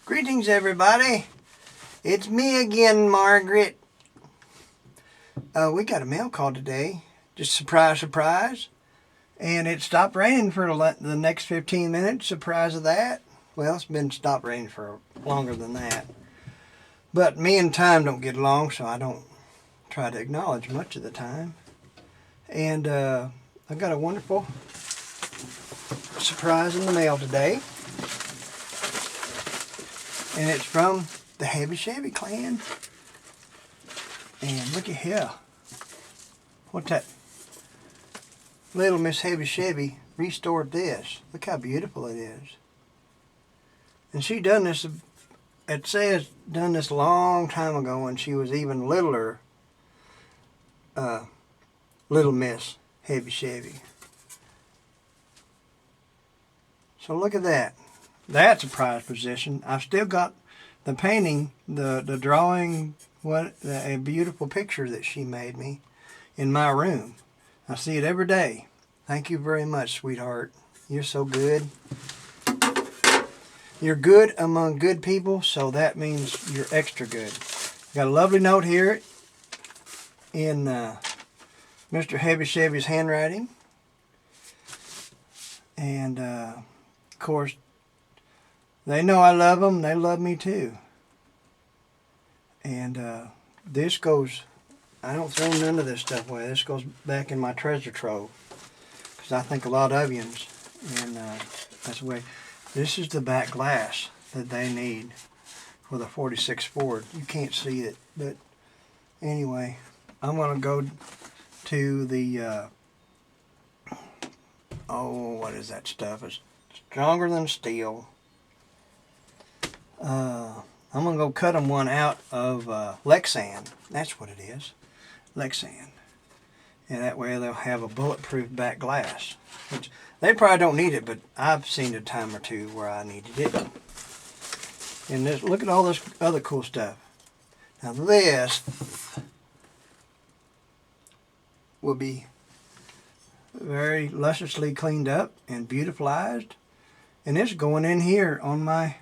Greetings, everybody. It's me again, Margaret. We got a mail call today. Just surprise, surprise. And it stopped raining for the next 15 minutes. Surprise of that. Well, it's been stopped raining for longer than that. But me and time don't get along, so I don't try to acknowledge much of the time. And I got a wonderful surprise in the mail today. And it's from the HevyShevy clan. And look at here. What's that? Little Miss HevyShevy restored this. Look how beautiful it is. And she done this, it says, done this a long time ago when she was even littler. Little Miss HevyShevy. So look at that. That's a prized possession. I've still got the painting, the drawing, a beautiful picture that she made me in my room. I see it every day. Thank you very much, sweetheart. You're so good. You're good among good people, so that means you're extra good. Got a lovely note here in Mr. HevyShevy's handwriting. And, of course, they know I love them. They love me too. And this goes, I don't throw none of this stuff away. This goes back in my treasure trove. Because I think a lot of you. And that's the way. This is the back glass that they need for the 46 Ford. You can't see it. But anyway, I'm going to go to the, what is that stuff? It's stronger than steel. I'm going to go cut them one out of Lexan. That's what it is. Lexan. And that way they'll have a bulletproof back glass. Which they probably don't need it, but I've seen a time or two where I needed it. And this, look at all this other cool stuff. Now this will be very lusciously cleaned up and beautifulized. And it's going in here on my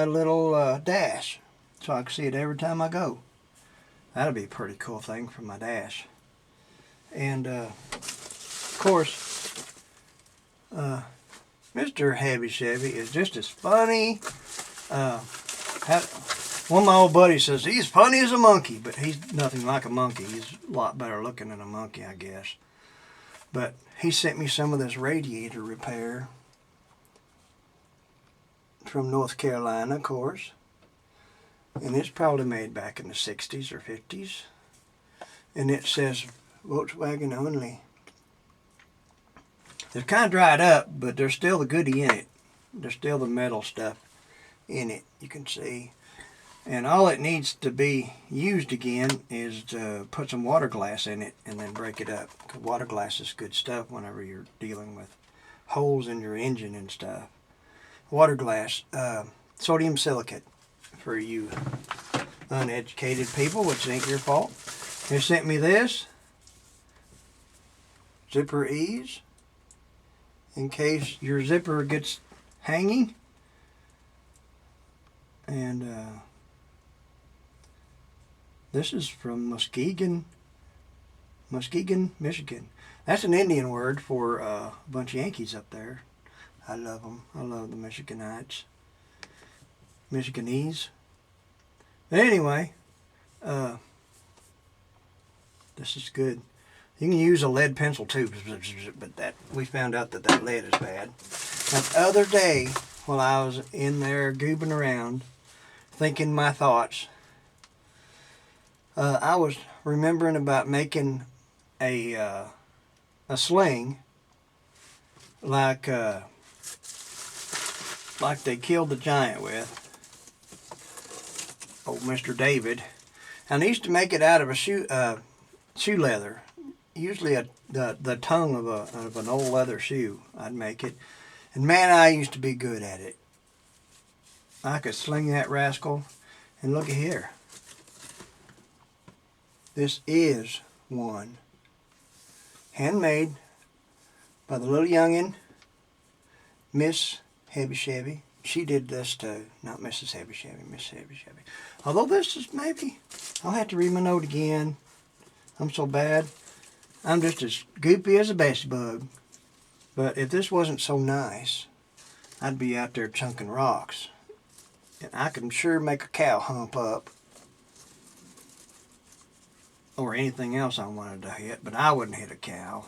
little dash, so I can see it every time I go. That'll be a pretty cool thing for my dash. And of course, Mr. HevyShevy is just as funny. One of my old buddies says he's funny as a monkey, but he's nothing like a monkey. He's a lot better looking than a monkey, I guess. But he sent me some of this radiator repair from North Carolina, of course. And it's probably made back in the 60s or 50s. And it says Volkswagen only. It's kind of dried up, but there's still the goodie in it. There's still the metal stuff in it, you can see. And all it needs to be used again is to put some water glass in it and then break it up. Because water glass is good stuff whenever you're dealing with holes in your engine and stuff. Water glass, sodium silicate for you uneducated people, which ain't your fault. They sent me this zipper ease in case your zipper gets hanging. And this is from Muskegon, Michigan. That's an Indian word for a bunch of Yankees up there. I love them. I love the Michiganites. Michiganese. But anyway, this is good. You can use a lead pencil too, but that we found out that lead is bad. Now, the other day, while I was in there goobing around, thinking my thoughts, I was remembering about making a sling like they killed the giant with, old Mr. David. And I used to make it out of a shoe leather, usually the tongue of an old leather shoe. I'd make it, and man, I used to be good at it. I could sling that rascal, and look at here. This is one handmade by the little youngin', Miss HevyShevy. She did this too. Not Mrs. HevyShevy, Miss HevyShevy. Although this is maybe, I'll have to read my note again. I'm so bad. I'm just as goopy as a best bug. But if this wasn't so nice, I'd be out there chunking rocks. And I can sure make a cow hump up. Or anything else I wanted to hit, but I wouldn't hit a cow.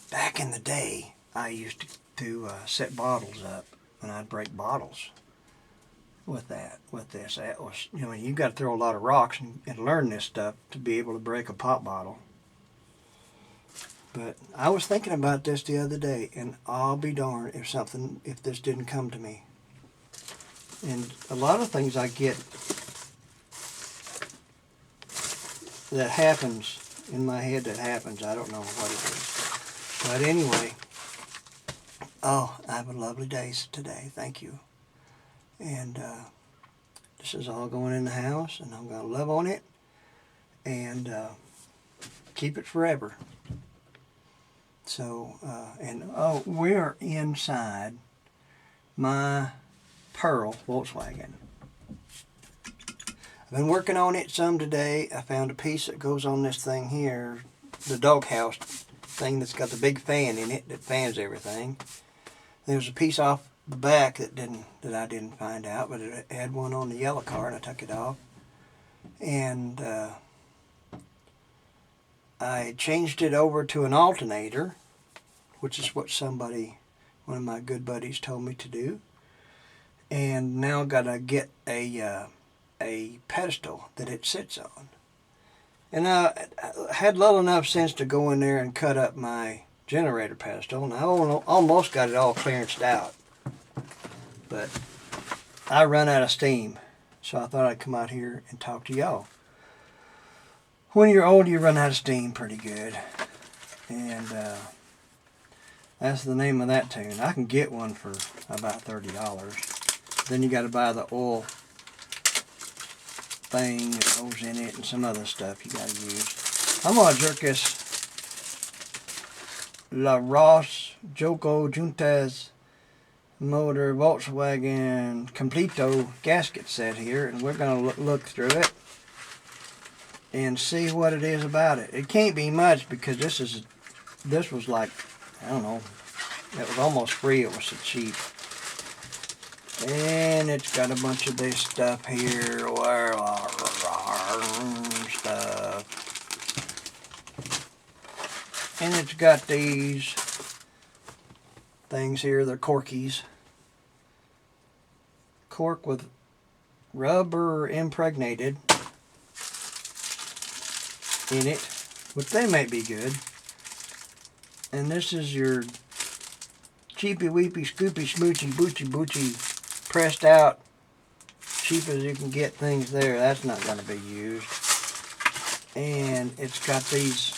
Back in the day, I used to set bottles up, and I'd break bottles with this. That was, you know, you've got to throw a lot of rocks and learn this stuff to be able to break a pop bottle. But I was thinking about this the other day, and I'll be darned if this didn't come to me. And a lot of things I get that happens in my head I don't know what it is. But anyway, oh, I have a lovely day today. Thank you. And this is all going in the house, and I'm going to love on it and keep it forever. So, we're inside my Pearl Volkswagen. I've been working on it some today. I found a piece that goes on this thing here, the doghouse thing that's got the big fan in it that fans everything. There's a piece off the back that I didn't find out, but it had one on the yellow car, and I took it off. And I changed it over to an alternator, which is what one of my good buddies told me to do. And now I've got to get a pedestal that it sits on. And I had little enough sense to go in there and cut up my generator pedestal, and I almost got it all clearanced out. But I run out of steam, so I thought I'd come out here and talk to y'all. When you're old, you run out of steam pretty good. And that's the name of that tune. I can get one for about $30. Then you got to buy the oil thing that goes in it and some other stuff you got to use. I'm going to jerk this La Ross Joko Juntas Motor Volkswagen Completo gasket set here, and we're going to look through it and see what it is about it. It can't be much because this was like, I don't know, it was almost free. It was so cheap. And it's got a bunch of this stuff here, stuff. And it's got these things here, they're corkies. Cork with rubber impregnated in it, which they might be good. And this is your cheapy weepy scoopy smoochy boochy boochy pressed out, cheap as you can get things there. That's not going to be used. And it's got these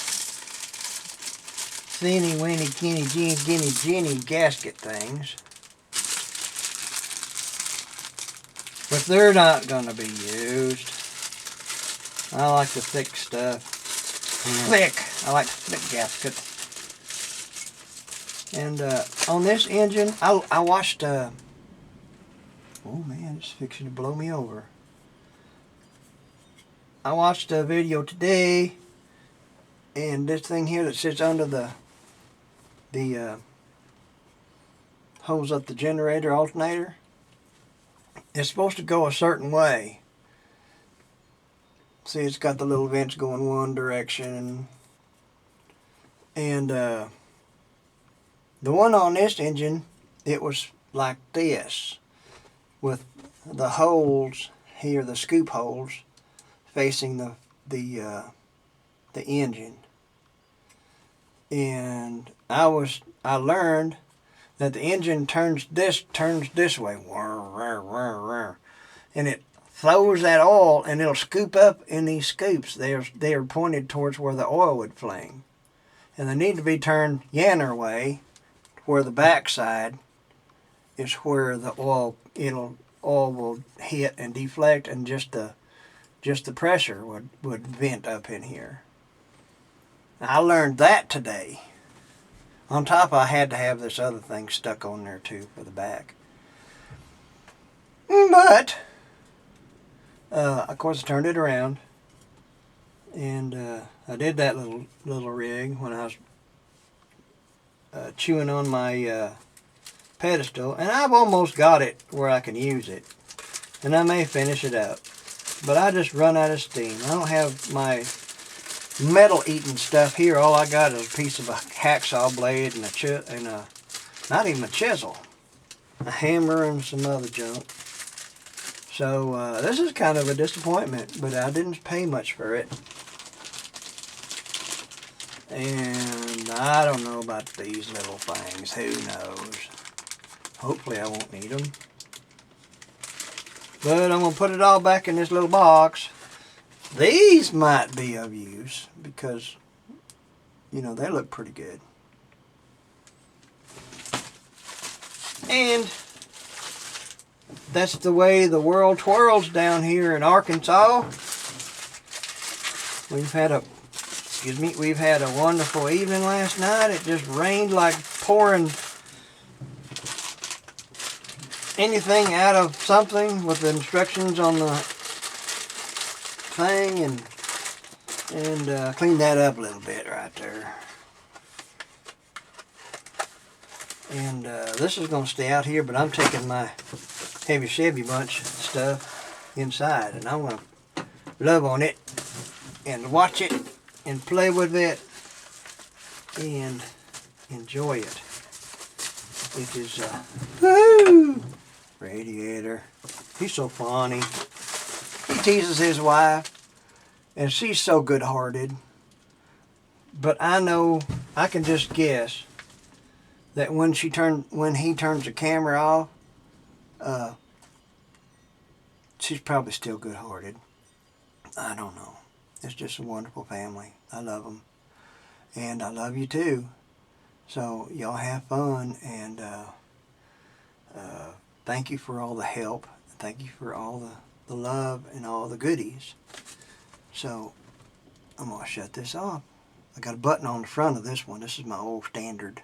thinny winny kinny ginny gasket things, but they're not going to be used. I like the thick stuff. Thick. I like thick gaskets. And on this engine, I watched. Oh man, it's fixing to blow me over. I watched a video today, and this thing here that sits under the holds up the generator alternator, it's supposed to go a certain way. See, it's got the little vents going one direction, and the one on this engine, it was like this, with the holes here, the scoop holes, facing the engine. And I learned that the engine turns this way, and it throws that oil, and it'll scoop up in these scoops. They are pointed towards where the oil would fling, and they need to be turned yanner way, where the backside is where the oil will hit and deflect, and just the pressure would vent up in here. I learned that today. On top, I had to have this other thing stuck on there too for the back. But, of course, I turned it around, and I did that little rig when I was chewing on my pedestal, and I've almost got it where I can use it, and I may finish it up. But I just run out of steam. I don't have my metal eating stuff here. All I got is a piece of a hacksaw blade and not even a chisel, a hammer and some other junk. So this is kind of a disappointment, but I didn't pay much for it. And I don't know about these little things. Who knows? Hopefully I won't need them. But I'm going to put it all back in this little box. These might be of use because, you know, they look pretty good. And that's the way the world twirls down here in Arkansas. We've had a wonderful evening last night. It just rained like pouring anything out of something with the instructions on the thing, and clean that up a little bit right there. And this is going to stay out here, but I'm taking my HevyShevy bunch stuff inside, and I'm going to love on it and watch it and play with it and enjoy it. It is woo! Radiator. He's so funny. He teases his wife, and she's so good-hearted. But I know, I can just guess that when he turns the camera off, she's probably still good-hearted. I don't know. It's just a wonderful family. I love them, and I love you too. So y'all have fun, and thank you for all the help. Thank you for all the love and all the goodies. So I'm going to shut this off. I got a button on the front of this one. This is my old standard